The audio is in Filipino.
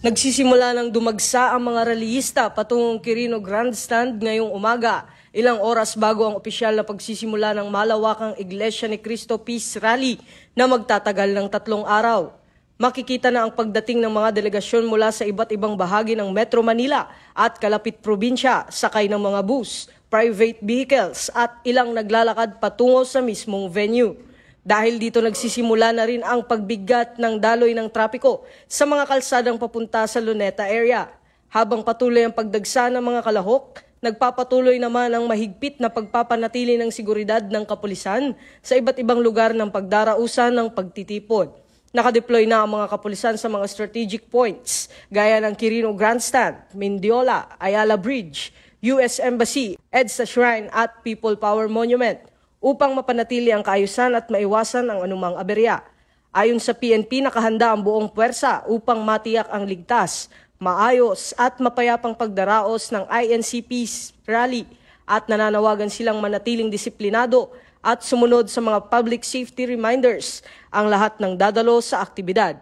Nagsisimula ng dumagsa ang mga rallyista patungong Quirino Grandstand ngayong umaga, ilang oras bago ang opisyal na pagsisimula ng malawakang Iglesia ni Cristo Peace Rally na magtatagal ng 3 araw. Makikita na ang pagdating ng mga delegasyon mula sa iba't ibang bahagi ng Metro Manila at kalapit probinsya, sakay ng mga bus, private vehicles at ilang naglalakad patungo sa mismong venue. Dahil dito nagsisimula na rin ang pagbigat ng daloy ng trapiko sa mga kalsadang papunta sa Luneta area. Habang patuloy ang pagdagsa ng mga kalahok, nagpapatuloy naman ang mahigpit na pagpapanatili ng seguridad ng kapulisan sa iba't ibang lugar ng pagdarausan ng pagtitipon. Nakadeploy na ang mga kapulisan sa mga strategic points gaya ng Quirino Grandstand, Mendiola, Ayala Bridge, US Embassy, EDSA Shrine at People Power Monument upang mapanatili ang kaayusan at maiwasan ang anumang aberya. Ayon sa PNP, nakahanda ang buong puwersa upang matiyak ang ligtas, maayos at mapayapang pagdaraos ng INC Peace Rally at nananawagan silang manatiling disiplinado at sumunod sa mga public safety reminders ang lahat ng dadalo sa aktibidad.